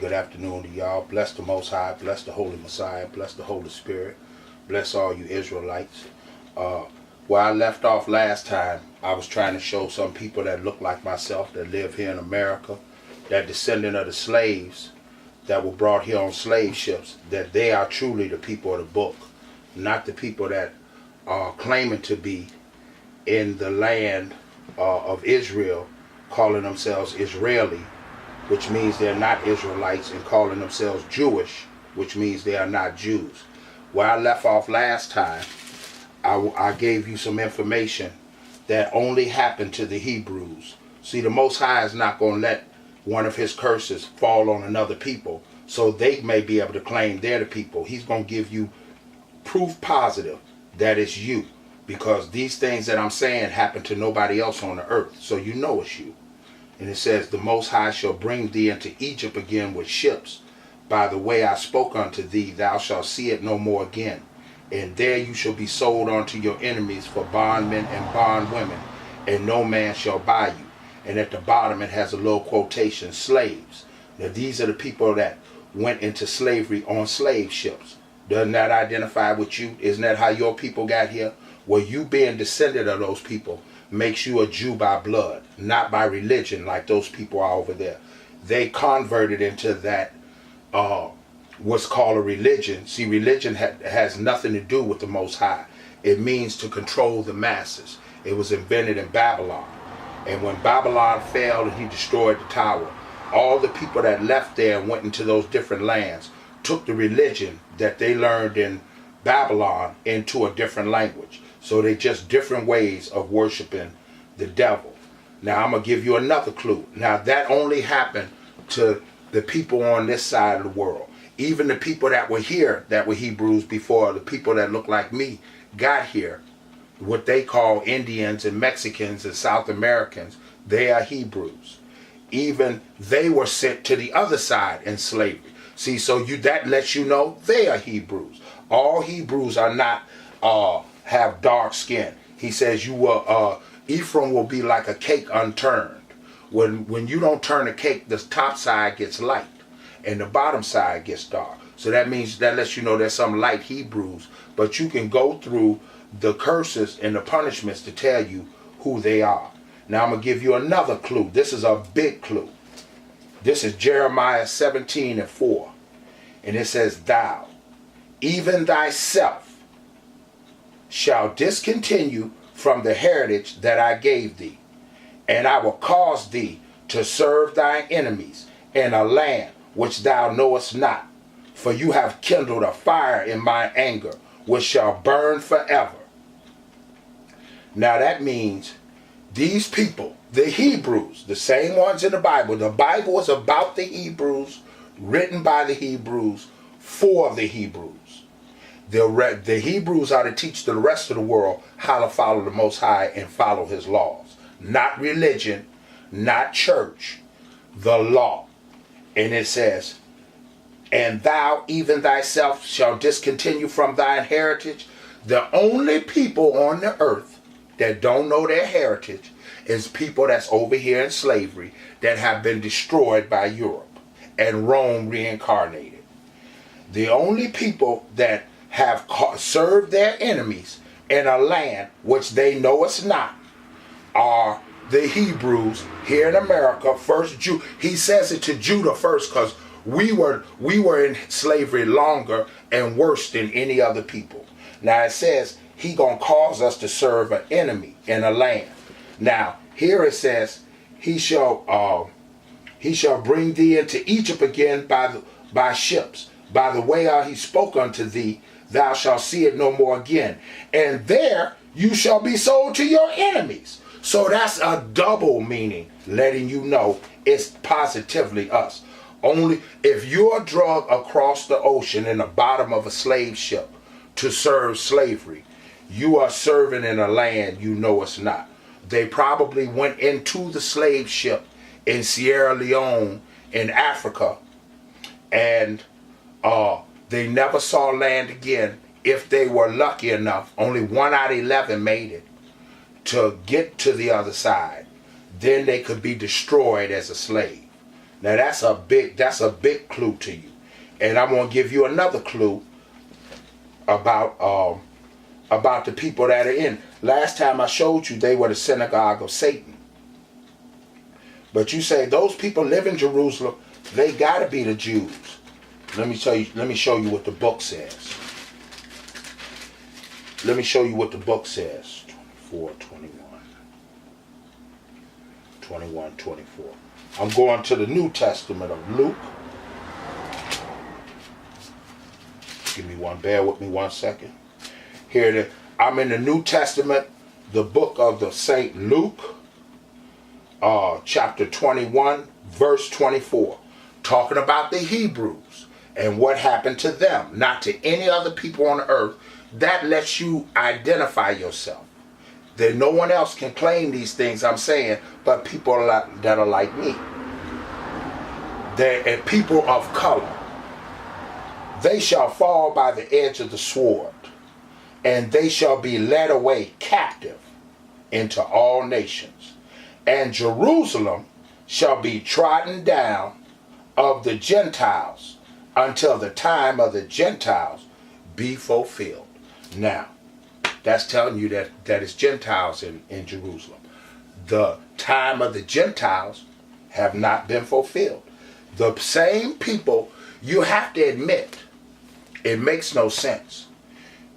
good afternoon to y'all. Bless the Most High, bless the Holy Messiah, bless the Holy Spirit, bless all you Israelites. Where I left off last time, I was trying to show some people that look like myself that live here in America, that descendant of the slaves that were brought here on slave ships, that they are truly the people of the book, not the people that are claiming to be in the land of Israel, calling themselves Israeli, which means they're not Israelites, and calling themselves Jewish, which means they are not Jews. Where I left off last time, I gave you some information that only happened to the Hebrews. See, the Most High is not going to let one of his curses fall on another people so they may be able to claim they're the people. He's going to give you proof positive that it's you, because these things that I'm saying happen to nobody else on the earth, so you know it's you. And it says, the Most High shall bring thee into Egypt again with ships. By the way I spoke unto thee, thou shalt see it no more again. And there you shall be sold unto your enemies for bondmen and bondwomen, and no man shall buy you. And at the bottom it has a little quotation, slaves. Now these are the people that went into slavery on slave ships. Doesn't that identify with you? Isn't that how your people got here? Well, you being descendant of those people makes you a Jew by blood, not by religion like those people are over there. They converted into that what's called a religion. See, religion has nothing to do with the Most High. It means to control the masses. It was invented in Babylon. And when Babylon fell and he destroyed the tower, all the people that left there and went into those different lands took the religion that they learned in Babylon into a different language. So they just different ways of worshiping the devil. Now I'm going to give you another clue. Now that only happened to the people on this side of the world. Even the people that were here, that were Hebrews before, the people that look like me got here, what they call Indians and Mexicans and South Americans, they are Hebrews. Even they were sent to the other side in slavery. See, so that lets you know they are Hebrews. All Hebrews are not have dark skin. He says you will Ephraim will be like a cake unturned. When you don't turn a cake, the top side gets light and the bottom side gets dark. So that means that lets you know there's some light Hebrews, but you can go through the curses and the punishments to tell you who they are. Now I'm going to give you another clue. This is a big clue. This is Jeremiah 17:4. And it says, thou, even thyself, shall discontinue from the heritage that I gave thee, and I will cause thee to serve thine enemies in a land which thou knowest not. For you have kindled a fire in my anger, which shall burn forever. Now that means these people, the Hebrews, the same ones in the Bible is about the Hebrews, written by the Hebrews, for the Hebrews. The Hebrews are to teach the rest of the world how to follow the Most High and follow his laws. Not religion, not church, the law. And it says, and thou even thyself shall discontinue from thine heritage. The only people on the earth that don't know their heritage is people that's over here in slavery that have been destroyed by Europe and Rome reincarnated. The only people that have served their enemies in a land which they know it's not are the Hebrews here in America. First Jew, he says it to Judah first, because we were in slavery longer and worse than any other people. Now it says he gonna cause us to serve an enemy in a land. Now here it says he shall bring thee into Egypt again by ships. By the way he spoke unto thee, thou shalt see it no more again. And there you shall be sold to your enemies. So that's a double meaning, letting you know it's positively us. Only if you're drug across the ocean in the bottom of a slave ship to serve slavery, you are serving in a land you know it's not. They probably went into the slave ship in Sierra Leone in Africa, and they never saw land again. If they were lucky enough, only 1 out of 11 made it to get to the other side. Then they could be destroyed as a slave. Now that's a big clue to you. And I'm going to give you another clue about the people that are in. Last time I showed you, they were the synagogue of Satan. But you say those people live in Jerusalem, they got to be the Jews. Let me show you what the book says. Let me show you what the book says. 24, 21, 24. I'm going to the New Testament of Luke. Bear with me 1 second. Here it is. I'm in the New Testament, the book of the Saint Luke, chapter 21, verse 24. Talking about the Hebrews and what happened to them, not to any other people on the earth. That lets you identify yourself. That no one else can claim these things I'm saying, but people that are like me. They're people of color. They shall fall by the edge of the sword, and they shall be led away captive into all nations. And Jerusalem shall be trodden down of the Gentiles until the time of the Gentiles be fulfilled. Now, that's telling you that it's Gentiles in Jerusalem. The time of the Gentiles have not been fulfilled. The same people, you have to admit, it makes no sense.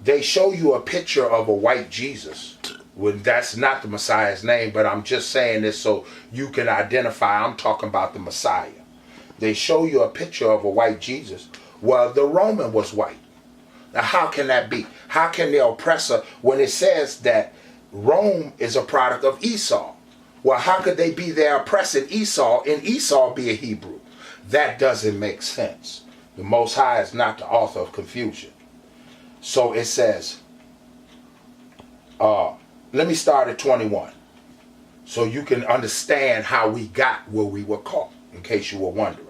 They show you a picture of a white Jesus. When that's not the Messiah's name, but I'm just saying this so you can identify I'm talking about the Messiah. They show you a picture of a white Jesus. Well, the Roman was white. Now, how can that be? How can the oppressor, when it says that Rome is a product of Esau, well, how could they be there oppressing Esau and Esau be a Hebrew? That doesn't make sense. The Most High is not the author of confusion. So it says, let me start at 21, so you can understand how we got where we were caught, in case you were wondering.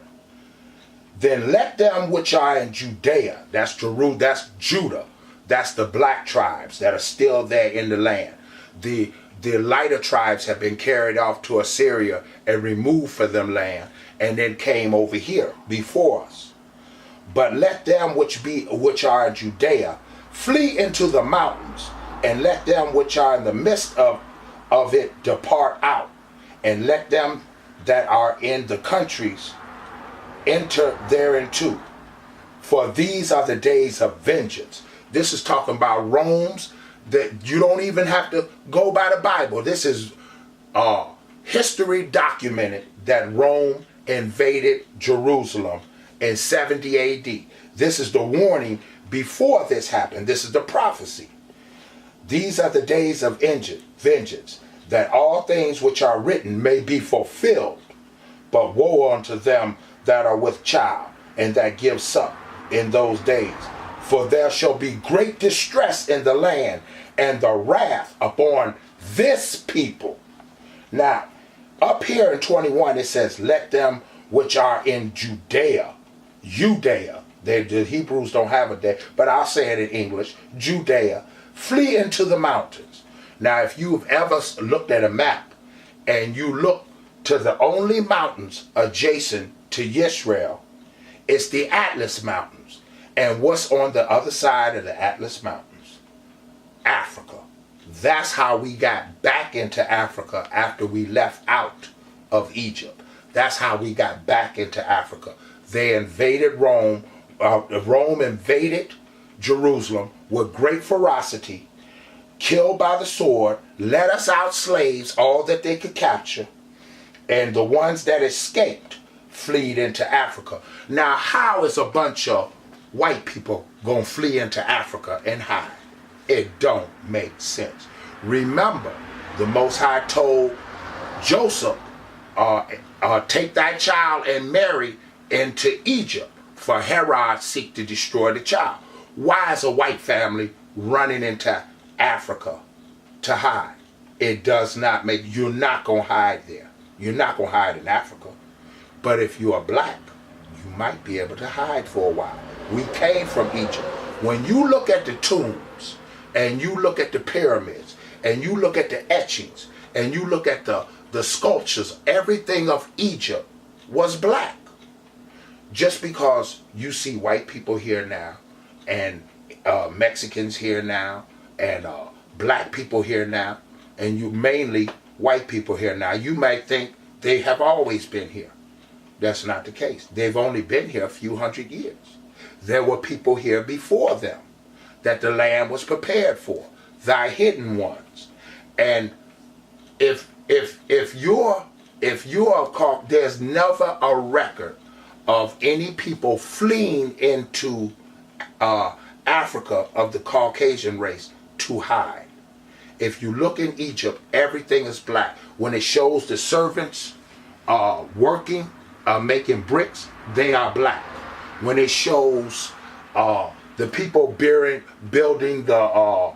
Then let them which are in Judea, that's Judah, that's the black tribes that are still there in the land. The lighter tribes have been carried off to Assyria and removed for them land, and then came over here before us. But let them which are in Judea flee into the mountains, and let them which are in the midst of it depart out, and let them that are in the countries enter thereinto. For these are the days of vengeance. This is talking about Rome's, that you don't even have to go by the Bible. This is history documented that Rome invaded Jerusalem in 70 AD. This is the warning before this happened. This is the prophecy. These are the days of vengeance, that all things which are written may be fulfilled. But woe unto them that are with child, and that give suck in those days. For there shall be great distress in the land, and the wrath upon this people. Now, up here in 21 it says, let them which are in Judea. The Hebrews don't have a day, but I'll say it in English. Judea, flee into the mountains. Now, if you've ever looked at a map and you look to the only mountains adjacent to Israel, it's the Atlas Mountains. And what's on the other side of the Atlas Mountains? Africa. That's how we got back into Africa after we left out of Egypt. That's how we got back into Africa. They invaded Rome. Rome invaded Jerusalem with great ferocity, killed by the sword, let us out slaves, all that they could capture, and the ones that escaped fled into Africa. Now, how is a bunch of white people going to flee into Africa and hide? It don't make sense. Remember, the Most High told Joseph, take thy child and marry into Egypt, for Herod seek to destroy the child. Why is a white family running into Africa to hide? It does not make, you're not going to hide there. You're not going to hide in Africa. But if you are black, you might be able to hide for a while. We came from Egypt. When you look at the tombs, and you look at the pyramids, and you look at the etchings, and you look at the sculptures, everything of Egypt was black. Just because you see white people here now, and Mexicans here now, and black people here now, and you mainly white people here now, you might think they have always been here. That's not the case. They've only been here a few hundred years. There were people here before them that the land was prepared for, thy hidden ones. And if you're caught, there's never a record of any people fleeing into Africa of the Caucasian race to hide. If you look in Egypt, everything is black. When it shows the servants working, making bricks, they are black. When it shows the people building the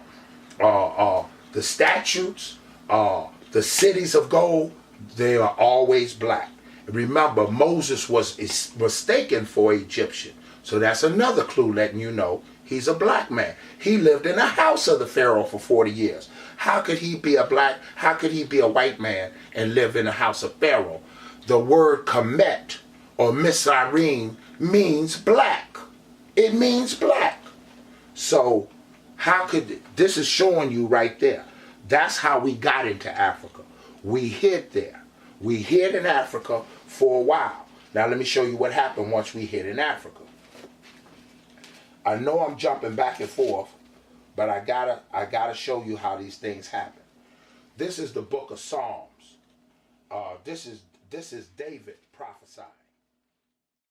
statues, the cities of gold, they are always black. Remember, Moses was mistaken for Egyptian. So that's another clue letting you know he's a black man. He lived in the house of the Pharaoh for 40 years. How could he be a white man and live in the house of Pharaoh? The word Kemet or Mizraim means black. It means black. So this is showing you right there. That's how we got into Africa. We hid there. We hid in Africa for a while. Now let me show you what happened once we hid in Africa. I know I'm jumping back and forth, but I gotta show you how these things happen. This is the book of Psalms. This is David prophesying.